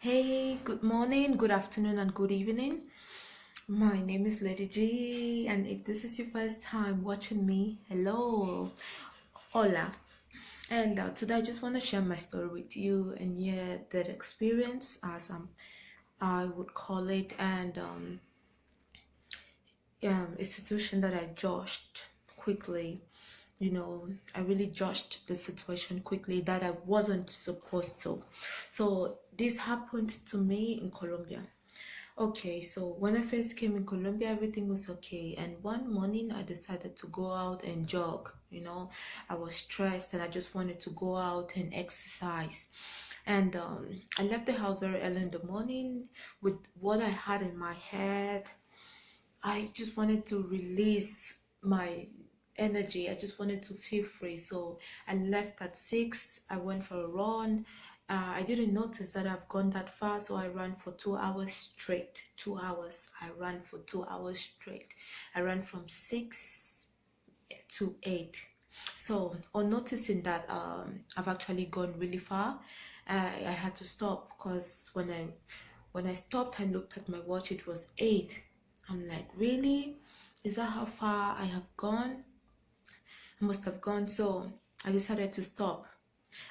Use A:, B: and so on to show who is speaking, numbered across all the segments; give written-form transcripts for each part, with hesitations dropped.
A: Hey, good morning, good afternoon, and good evening. My name is Lady G, and if this is your first time watching me, hello, hola. And today I just want to share my story with you and yeah, that experience, as I would call it, and a situation that I judged quickly. I really judged the situation quickly that I wasn't supposed to. So this happened to me in Colombia. Okay, so when I first came in Colombia, everything was okay. And one morning, I decided to go out and jog. I was stressed and I just wanted to go out and exercise. And I left the house very early in the morning with what I had in my head. I just wanted to release my energy. I just wanted to feel free. So I left at 6. I went for a run. I didn't notice that I've gone that far, so I ran for 2 hours straight. 2 hours. I ran for 2 hours straight. I ran from 6 to 8. So on noticing that I've actually gone really far, I had to stop because when I stopped, I looked at my watch. It was 8. I'm like, really? Is that how far I have gone? I must have gone. So I decided to stop.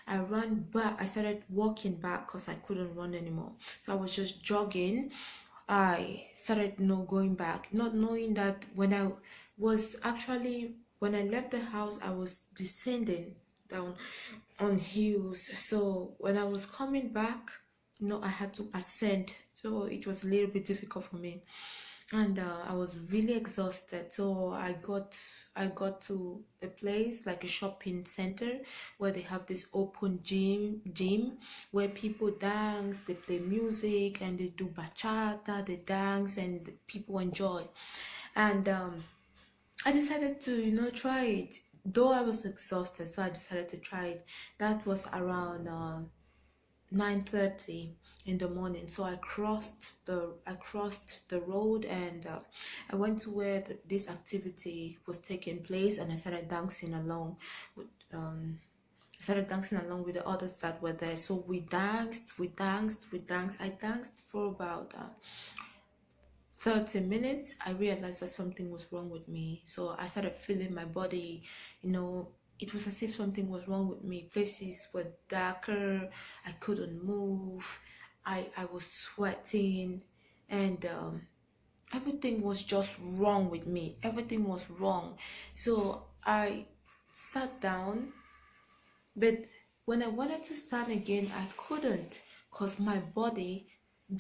A: I ran back. I started walking back because I couldn't run anymore. So I was just jogging. I started going back, not knowing that when I left the house, I was descending down on hills. So when I was coming back, I had to ascend. So it was a little bit difficult for me, and I was really exhausted. So I got to a place like a shopping center where they have this open gym where people dance, they play music, and they do bachata, they dance, and people enjoy. And I decided to try it, though I was exhausted. So I decided to try it. That was around 9:30 in the morning. So I crossed the road, and I went to where this activity was taking place, and I started dancing along with the others that were there. So we danced. I danced for about 30 minutes. I realized that something was wrong with me. So I started feeling my body, you know, it was as if something was wrong with me. Places were darker, I couldn't move, I was sweating, and everything was just wrong with me. Everything was wrong. So I sat down, but when I wanted to stand again, I couldn't because my body,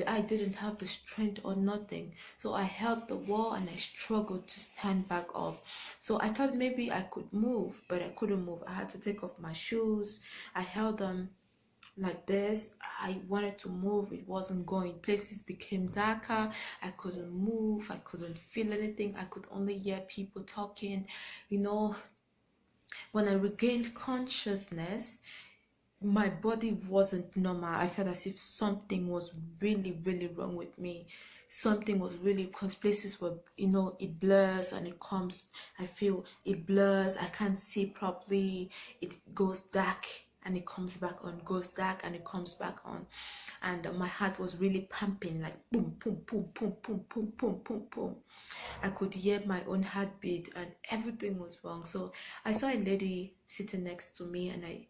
A: I didn't have the strength or nothing. So I held the wall and I struggled to stand back up. So I thought maybe I could move, but I couldn't move. I had to take off my shoes. I held them like this. I wanted to move, it wasn't going. Places became darker. I couldn't move, I couldn't feel anything. I could only hear people talking. you know when I regained consciousness, my body wasn't normal. I felt as if something was really, really wrong with me. Something was really, because places were, it blurs and it comes. I feel it blurs. I can't see properly. It goes dark and it comes back on, goes dark and it comes back on. And my heart was really pumping, like boom, boom, boom, boom, boom, boom, boom, boom, boom. I could hear my own heartbeat and everything was wrong. So I saw a lady sitting next to me, and I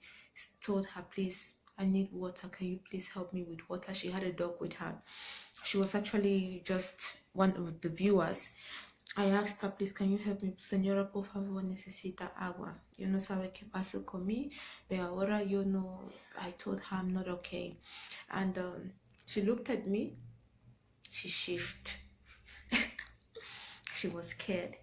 A: told her, please, I need water. Can you please help me with water? She had a dog with her. She was actually just one of the viewers. I asked her, please, can you help me? Señora, por favor, necesita agua. Yo no sabe qué pasó con mí, pero ahora yo no. I told her I'm not okay. And she looked at me. She shifted. She was scared.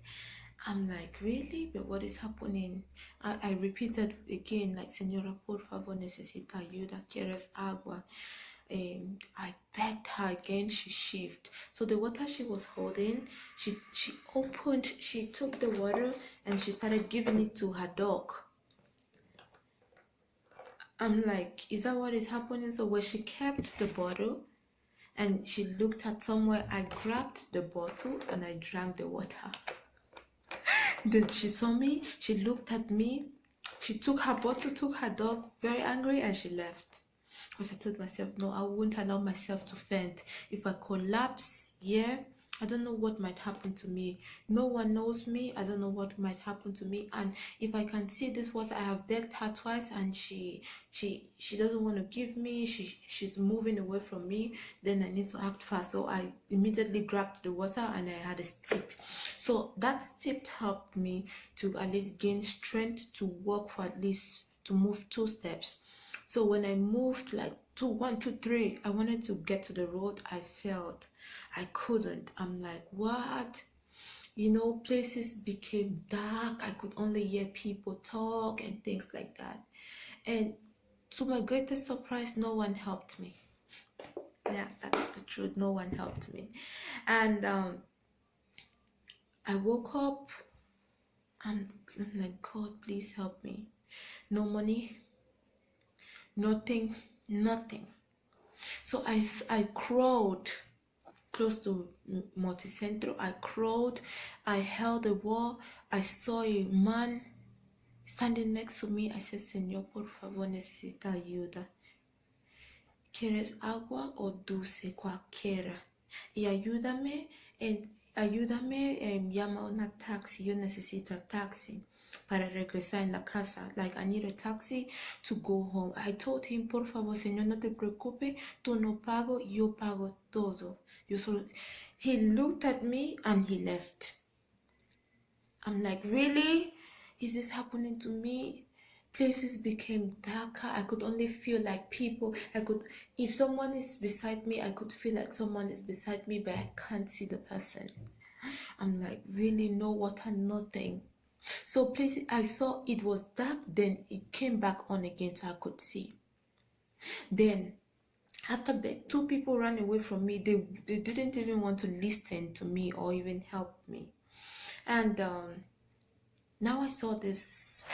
A: I'm like, really? But what is happening? I repeated again, like, Señora, por favor, necesita ayuda, quieres agua. And I begged her again. She shifted. So the water she was holding, she took the water and she started giving it to her dog. I'm like, is that what is happening? So when she kept the bottle and she looked at somewhere, I grabbed the bottle and I drank the water. Then she saw me, she looked at me, she took her bottle, took her dog, very angry, and she left. because I told myself, no, I won't allow myself to faint. If I collapse, yeah, I don't know what might happen to me. No one knows me. I don't know what might happen to me. And if I can see this water, I have begged her twice, and she doesn't want to give me. She's moving away from me. Then I need to act fast. So I immediately grabbed the water and I had a steep. So that steep helped me to at least gain strength to walk for at least to move 2 steps. So when I moved like 1, 2, 3, I wanted to get to the road. I felt I couldn't. I'm like, what? Places became dark. I could only hear people talk and things like that. And to my greatest surprise, no one helped me. Yeah, that's the truth. No one helped me. And I woke up. I'm like, God, please help me. No money, nothing, nothing. So I crawled close to Multicentro. I crawled. I held the wall. I saw a man standing next to me. I said, Señor, por favor, necesita ayuda. ¿Quieres agua o dulce? Cualquiera. Y ayúdame, llama una taxi. Yo necesito taxi para regresar en la casa. Like, I need a taxi to go home. I told him, por favor, señor, no te preocupes. Tú no pago, yo pago todo. He looked at me and he left. I'm like, really? Is this happening to me? Places became darker. I could only feel like people. If someone is beside me, I could feel like someone is beside me, but I can't see the person. I'm like, really, no water, nothing. So places I saw it was dark, then it came back on again, so I could see. Then after 2 people ran away from me, they didn't even want to listen to me or even help me. And now I saw this.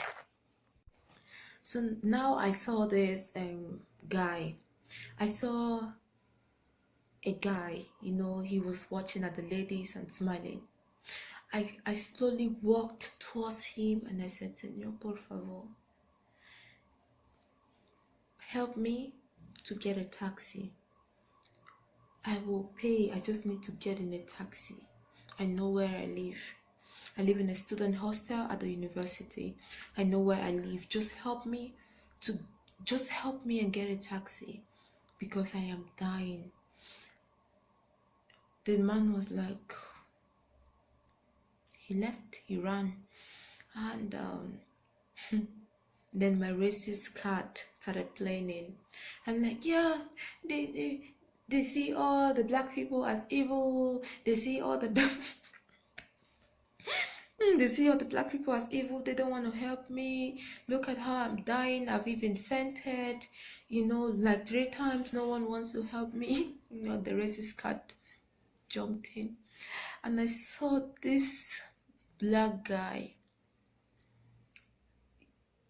A: So now I saw this guy. I saw a guy, he was watching at the ladies and smiling. I slowly walked towards him and I said, Señor, por favor, help me to get a taxi. I will pay. I just need to get in a taxi. I know where I live. I live in a student hostel at the university. I know where I live. Just help me and get a taxi because I am dying. The man was like, he left, he ran. And then my racist card started playing. I'm like, yeah, they see all the black people as evil. They see all the they see all the black people as evil. They don't want to help me. Look at how I'm dying. I've even fainted. Like 3 times. No one wants to help me. The racist card jumped in. And I saw this black guy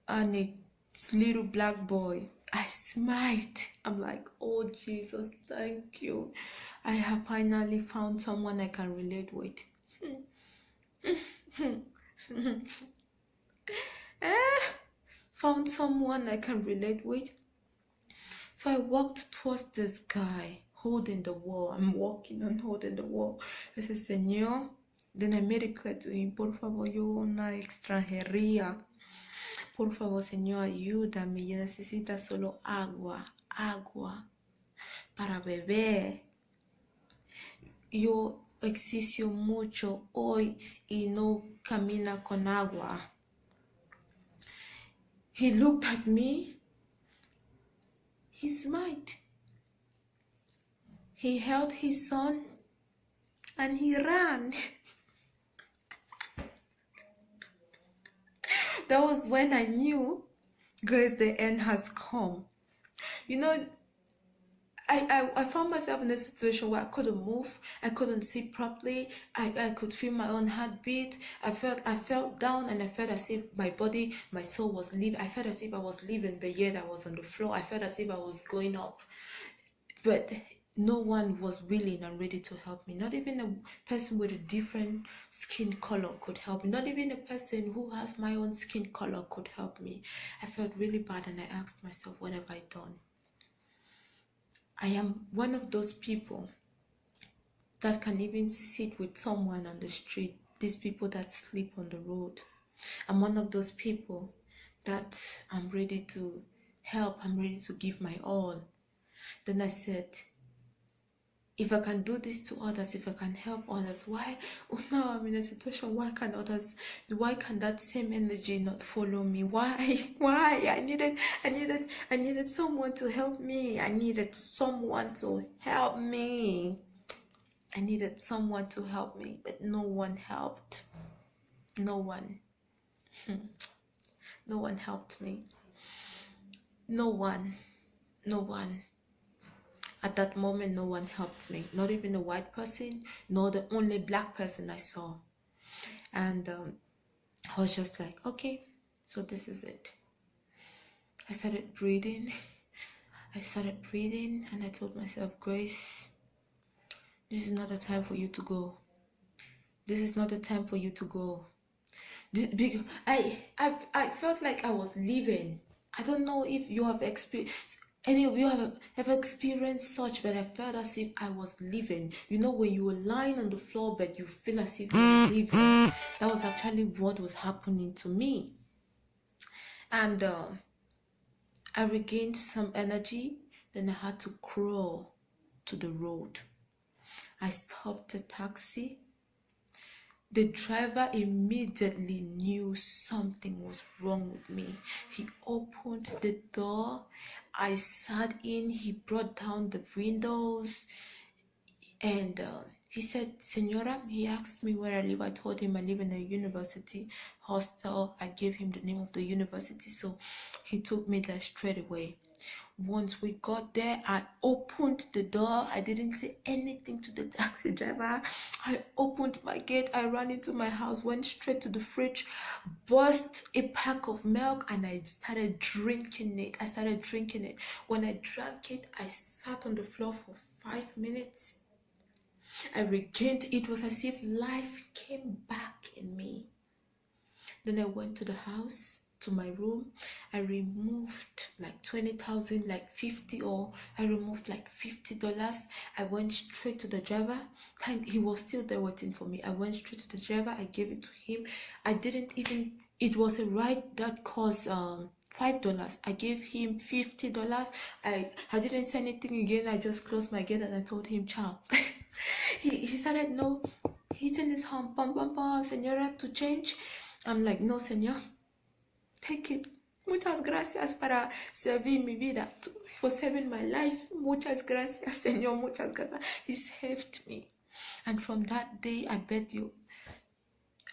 A: and a little black boy. I smiled. I'm like, oh Jesus, thank you. I have finally found someone I can relate with. Found someone I can relate with. So I walked towards this guy holding the wall. I'm walking and holding the wall. I said, Señor. Then I made it clear to him, por favor, yo una extranjería. Por favor, Señor, ayúdame. Yo necesito solo agua para beber. Yo exijo mucho hoy y no camina con agua. He looked at me. He smiled. He held his son and he ran. That was when I knew, grace, the end has come. I found myself in a situation where I couldn't move, I couldn't see properly, I could feel my own heartbeat. I felt down and I felt as if my soul was leaving. I felt as if I was leaving, but yet I was on the floor. I felt as if I was going up. But no one was willing and ready to help me. Not even a person with a different skin color could help me. Not even a person who has my own skin color could help me. I felt really bad and I asked myself, what have I done? I am one of those people that can even sit with someone on the street, these people that sleep on the road. I'm one of those people that I'm ready to help, I'm ready to give my all. Then I said, if I can do this to others, if I can help others, why now I'm in a situation, why can that same energy not follow me? Why? I needed someone to help me. I needed someone to help me. I needed someone to help me, but no one helped. No one. No one helped me. No one. No one. At that moment, no one helped me. Not even a white person, nor the only black person I saw. And I was just like, okay, so this is it. I started breathing. And I told myself, Grace, this is not the time for you to go. This is not the time for you to go. Because I felt like I was leaving. I don't know if you have experienced, any of you have ever experienced such, but I felt as if I was leaving. You know, when you were lying on the floor, but you feel as if you were leaving. That was actually what was happening to me. And I regained some energy. Then I had to crawl to the road. I stopped the taxi. The driver immediately knew something was wrong with me. He opened the door. I sat in. He brought down the windows. And he said, Senora, he asked me where I live. I told him I live in a university hostel. I gave him the name of the university. So he took me there straight away. Once we got there, I opened the door. I didn't say anything to the taxi driver. I opened my gate. I ran into my house, went straight to the fridge, burst a pack of milk, and I started drinking it. When I drank it, I sat on the floor for 5 minutes. I regained. It was as if life came back in me. Then I went to the house, to my room. I removed like 20,000, like 50, or I removed like $50. I went straight to the driver. He was still there waiting for me. I went straight to the driver. I gave it to him. I didn't even, it was a ride that cost $5. I gave him $50. I didn't say anything again. I just closed my gate and I told him, ciao. He started hitting his horn, pam pam pam, senora, to change. I'm like, no, senor, take it. Muchas gracias para servir mi vida, for saving my life. Muchas gracias, senor, muchas gracias. He saved me. And from that day, I bet you,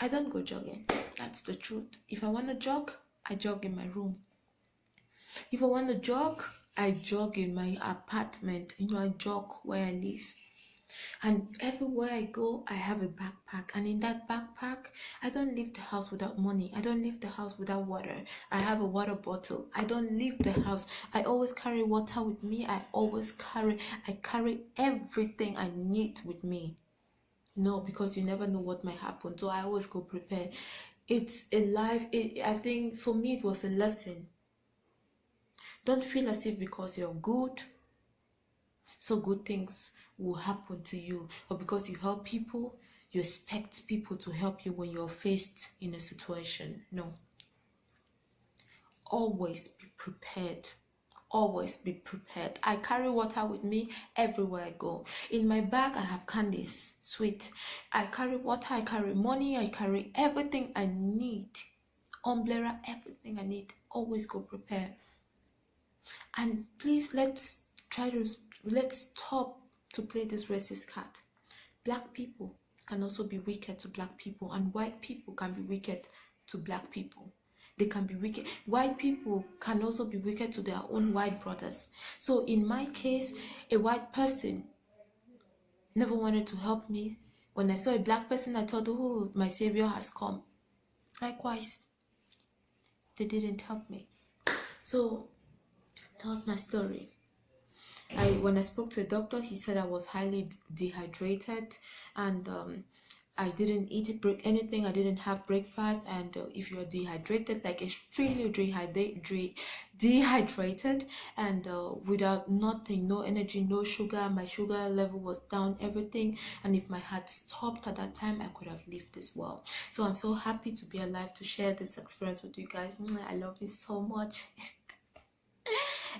A: I don't go jogging. That's the truth. If I want to jog, I jog in my room. If I want to jog, I jog in my apartment. I jog where I live. And everywhere I go, I have a backpack. And in that backpack, I don't leave the house without money. I don't leave the house without water. I have a water bottle. I don't leave the house. I always carry water with me. I carry everything I need with me. No, because you never know what might happen. So I always go prepared. It's a life. I think for me, it was a lesson. Don't feel as if because you're good, so good things will happen to you, or because you help people, you expect people to help you when you're faced in a situation. No. Always be prepared. Always be prepared. I carry water with me everywhere I go. In my bag, I have candies, sweet. I carry water, I carry money, I carry everything I need. Umbrella, everything I need. Always go prepared. And please, let's stop to play this racist card. Black people can also be wicked to black people, and white people can be wicked to black people. They can be wicked. White people can also be wicked to their own white brothers. So in my case, a white person never wanted to help me. When I saw a black person, I thought, oh, my savior has come. Likewise, they didn't help me. So that was my story. When I spoke to a doctor, he said I was highly dehydrated, and I didn't eat break anything. I didn't have breakfast. And if you're dehydrated, like extremely dehydrated, and without nothing, no energy, no sugar, my sugar level was down, everything. And if my heart stopped at that time, I could have lived this world. So I'm so happy to be alive to share this experience with you guys. I love you so much.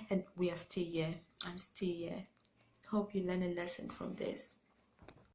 A: And we are still here. I'm still here. Hope you learn a lesson from this.